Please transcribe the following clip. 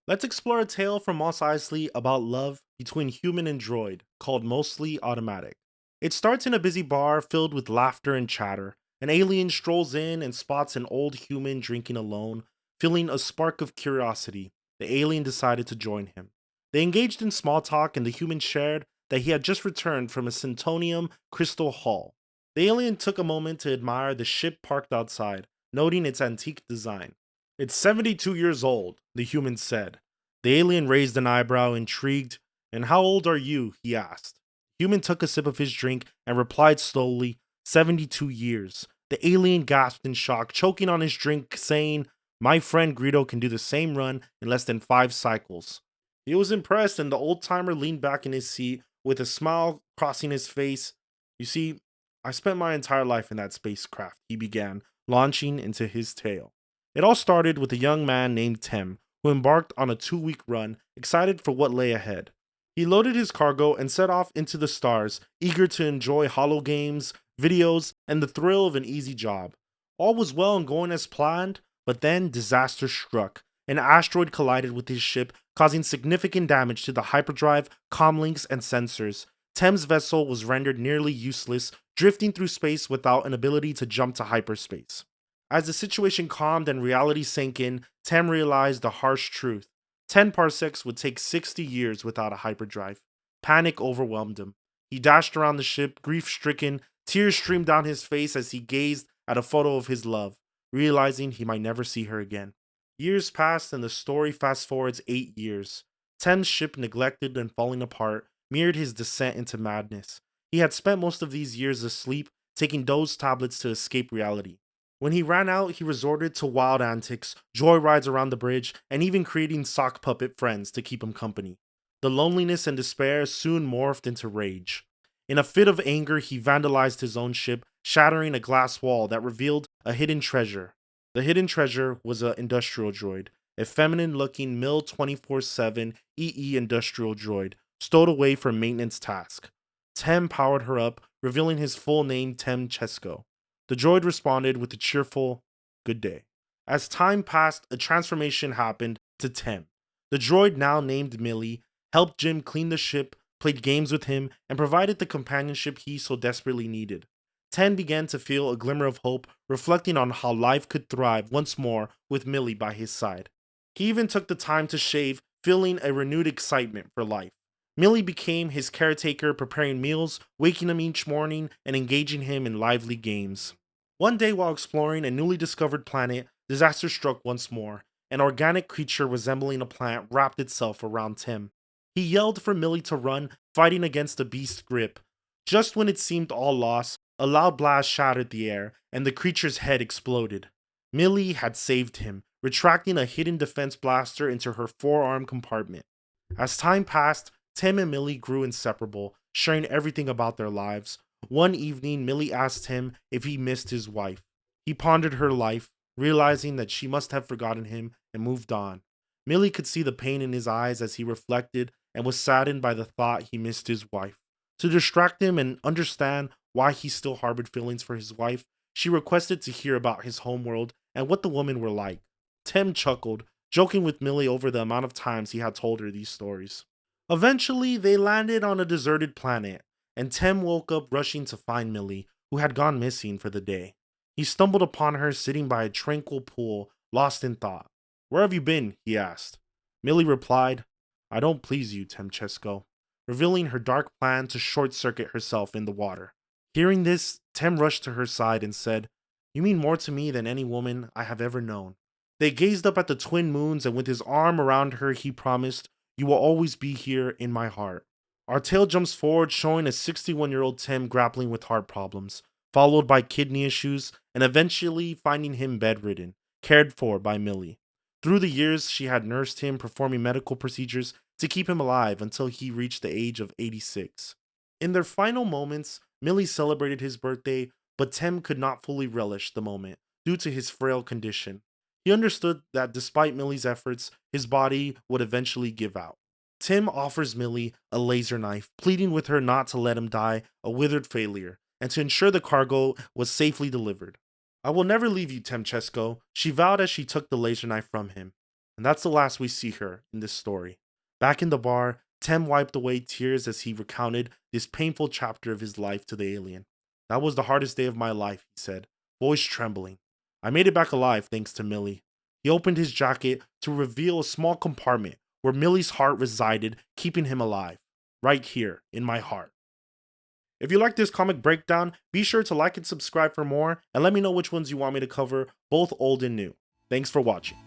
Let's explore a tale from Moss Eisley about love between human and droid, called Mostly Automatic. It starts in a busy bar filled with laughter and chatter. An alien strolls in and spots an old human drinking alone. Feeling a spark of curiosity, the alien decided to join him. They engaged in small talk, and the human shared that he had just returned from a Centonium crystal hall. The alien took a moment to admire the ship parked outside, noting its antique design. "It's 72 years old," the human said. The alien raised an eyebrow, intrigued. "And how old are you?" he asked. The human took a sip of his drink and replied slowly, 72 years. The alien gasped in shock, choking on his drink, saying, "My friend Greedo can do the same run in less than 5 cycles." He was impressed, and the old timer leaned back in his seat with a smile crossing his face. "You see, I spent my entire life in that spacecraft," he began, launching into his tale. It all started with a young man named Tim, who embarked on a 2 week run, excited for what lay ahead. He loaded his cargo and set off into the stars, eager to enjoy holo games, videos, and the thrill of an easy job. All was well and going as planned, but then disaster struck. An asteroid collided with his ship, causing significant damage to the hyperdrive, comlinks, and sensors. Tim's vessel was rendered nearly useless, drifting through space without an ability to jump to hyperspace. As the situation calmed and reality sank in, Tam realized the harsh truth. 10 parsecs would take 60 years without a hyperdrive. Panic overwhelmed him. He dashed around the ship, grief stricken, tears streamed down his face as he gazed at a photo of his love, realizing he might never see her again. Years passed, and the story fast forwards 8 years. Tem's ship, neglected and falling apart, mirrored his descent into madness. He had spent most of these years asleep, taking dose tablets to escape reality. When he ran out, he resorted to wild antics, joyrides around the bridge, and even creating sock puppet friends to keep him company. The loneliness and despair soon morphed into rage. In a fit of anger, he vandalized his own ship, shattering a glass wall that revealed a hidden treasure. The hidden treasure was an industrial droid, a feminine looking MIL 24/7 EE industrial droid, stowed away for maintenance task. Tem powered her up, revealing his full name, Tem Chesko. The droid responded with a cheerful, "Good day." As time passed, a transformation happened to Tem. The droid, now named Millie, helped Jim clean the ship, played games with him, and provided the companionship he so desperately needed. Ten began to feel a glimmer of hope, reflecting on how life could thrive once more with Millie by his side. He even took the time to shave, feeling a renewed excitement for life. Millie became his caretaker, preparing meals, waking him each morning, and engaging him in lively games. One day, while exploring a newly discovered planet, disaster struck once more. An organic creature resembling a plant wrapped itself around Tim. He yelled for Millie to run, fighting against the beast's grip. Just when it seemed all lost, a loud blast shattered the air, and the creature's head exploded. Millie had saved him, retracting a hidden defense blaster into her forearm compartment. As time passed, Tim and Millie grew inseparable, sharing everything about their lives. One evening, Millie asked him if he missed his wife. He pondered her life, realizing that she must have forgotten him and moved on. Millie could see the pain in his eyes as he reflected and was saddened by the thought he missed his wife. To distract him and understand why he still harbored feelings for his wife, she requested to hear about his homeworld and what the women were like. Tim chuckled, joking with Millie over the amount of times he had told her these stories. Eventually, they landed on a deserted planet, and Tem woke up rushing to find Millie, who had gone missing for the day. He stumbled upon her sitting by a tranquil pool, lost in thought. "Where have you been?" he asked. Millie replied, "I don't please you, Temchesko," revealing her dark plan to short circuit herself in the water. Hearing this, Tem rushed to her side and said, "You mean more to me than any woman I have ever known." They gazed up at the twin moons, and with his arm around her, he promised, "You will always be here in my heart." Our tale jumps forward, showing a 61-year-old Tim grappling with heart problems, followed by kidney issues, and eventually finding him bedridden, cared for by Millie. Through the years, she had nursed him, performing medical procedures to keep him alive until he reached the age of 86. In their final moments, Millie celebrated his birthday, but Tim could not fully relish the moment due to his frail condition. He understood that despite Millie's efforts, his body would eventually give out. Tim offers Millie a laser knife, pleading with her not to let him die a withered failure, and to ensure the cargo was safely delivered. "I will never leave you, Temchesko," she vowed as she took the laser knife from him. And that's the last we see her in this story. Back in the bar, Tem wiped away tears as he recounted this painful chapter of his life to the alien. That was the hardest day of my life, he said, voice trembling. I made it back alive thanks to Millie. He opened his jacket to reveal a small compartment where Millie's heart resided, keeping him alive. Right here, in my heart. If you like this comic breakdown, be sure to like and subscribe for more, and let me know which ones you want me to cover, both old and new. Thanks for watching.